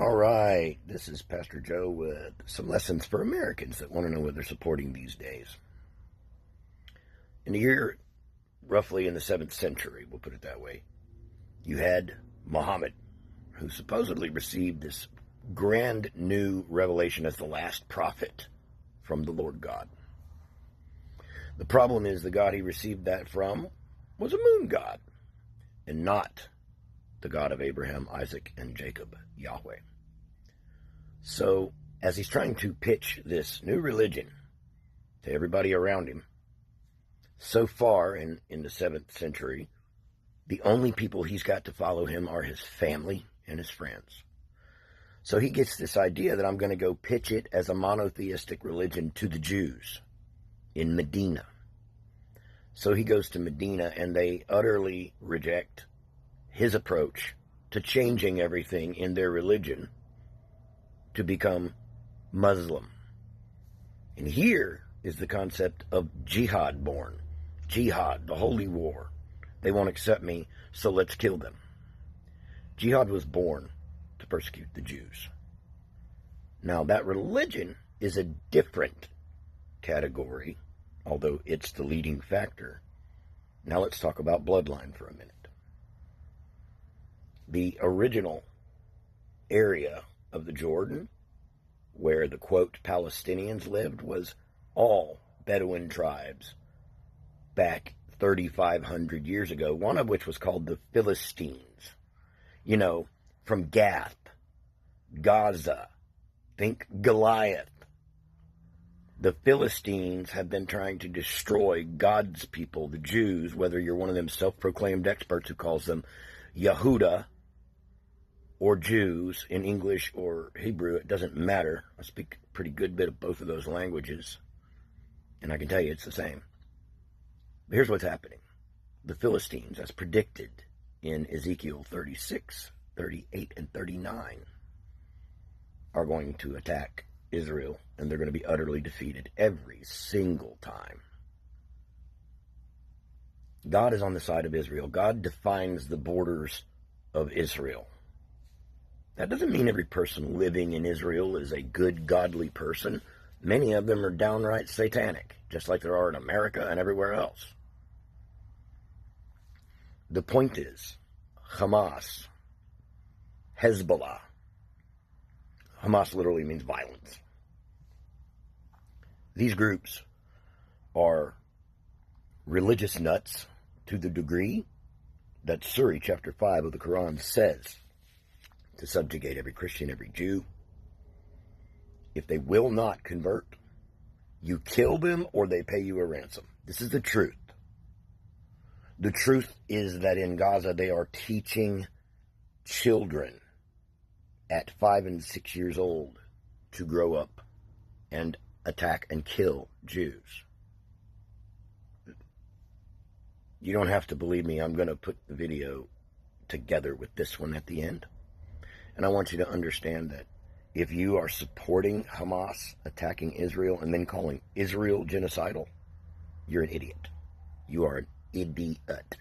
All right, this is Pastor Joe with some lessons for Americans that want to know what they're supporting these days. In the year roughly in the 7th century, we'll put it that way, you had Muhammad, who supposedly received this grand new revelation as the last prophet from the Lord God. The problem is the God he received that from was a moon god, and not the God of Abraham, Isaac, and Jacob, Yahweh. So, as he's trying to pitch this new religion to everybody around him, so far in the 7th century, the only people he's got to follow him are his family and his friends. So he gets this idea that I'm going to go pitch it as a monotheistic religion to the Jews in Medina. So he goes to Medina, and they utterly reject his approach to changing everything in their religion to become Muslim. And here is the concept of jihad born. Jihad, the holy war. They won't accept me, so let's kill them. Jihad was born to persecute the Jews. Now, that religion is a different category, although it's the leading factor. Now let's talk about bloodline for a minute. The original area of the Jordan where the, quote, Palestinians lived was all Bedouin tribes back 3,500 years ago, one of which was called the Philistines. You know, from Gath, Gaza, think Goliath. The Philistines have been trying to destroy God's people, the Jews, whether you're one of them self-proclaimed experts who calls them Yehuda or Jews in English or Hebrew. It doesn't matter. I speak a pretty good bit of both of those languages, and I can tell you it's the same. But here's what's happening. The Philistines, as predicted in Ezekiel 36, 38, and 39, are going to attack Israel, and they're going to be utterly defeated every single time. God is on the side of Israel. God defines the borders of Israel. That doesn't mean every person living in Israel is a good, godly person. Many of them are downright satanic, just like there are in America and everywhere else. The point is, Hamas, Hezbollah. Hamas literally means violence. These groups are religious nuts to the degree that Surah chapter 5 of the Quran says to subjugate every Christian, every Jew. If they will not convert, you kill them or they pay you a ransom. This is the truth. The truth is that in Gaza they are teaching children at 5 and 6 years old to grow up and attack and kill Jews. You don't have to believe me. I'm going to put the video together with this one at the end. And I want you to understand that if you are supporting Hamas attacking Israel and then calling Israel genocidal, you're an idiot. You are an idiot.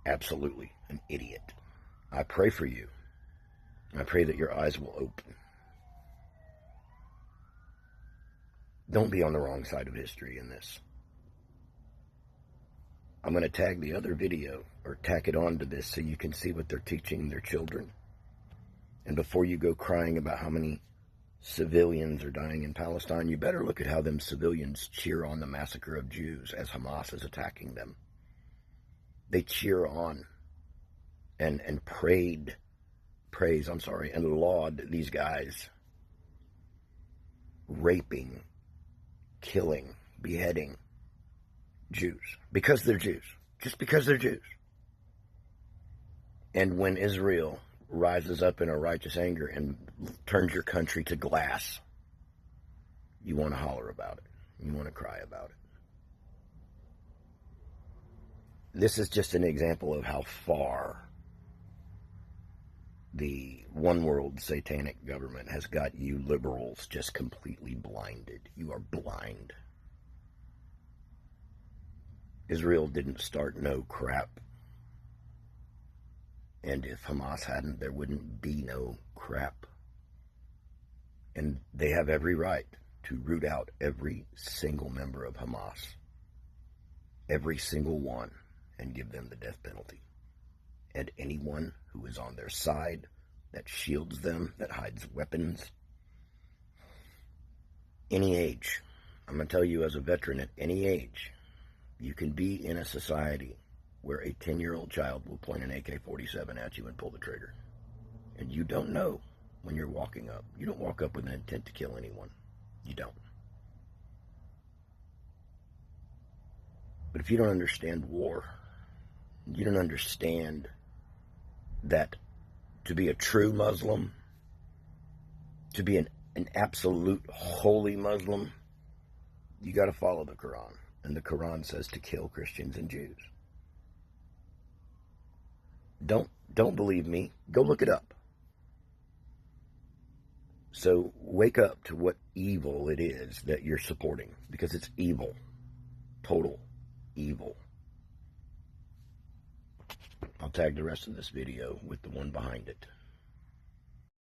Absolutely an idiot. I pray for you. I pray that your eyes will open. Don't be on the wrong side of history in this. I'm going to tag the other video or tack it on to this so you can see what they're teaching their children. And before you go crying about how many civilians are dying in Palestine, you better look at how them civilians cheer on the massacre of Jews as Hamas is attacking them. They cheer on and and laud these guys raping, killing, beheading Jews because they're Jews, just because they're Jews. And when Israel rises up in a righteous anger and turns your country to glass, you want to holler about it. You want to cry about it. This is just an example of how far the one world satanic government has got you liberals just completely blinded. You are blind. Israel didn't start no crap. And if Hamas hadn't, there wouldn't be no crap. And they have every right to root out every single member of Hamas, every single one, and give them the death penalty. And anyone who is on their side, that shields them, that hides weapons, any age. I'm going to tell you as a veteran, at any age, you can be in a society where a 10-year-old child will point an AK-47 at you and pull the trigger. And you don't know when you're walking up. You don't walk up with an intent to kill anyone. You don't. But if you don't understand war, you don't understand that to be a true Muslim, to be an absolute holy Muslim, you got to follow the Quran. And the Quran says to kill Christians and Jews. Don't believe me. Go look it up. So wake up to what evil it is that you're supporting, because it's evil. Total evil. I'll tag the rest of this video with the one behind it.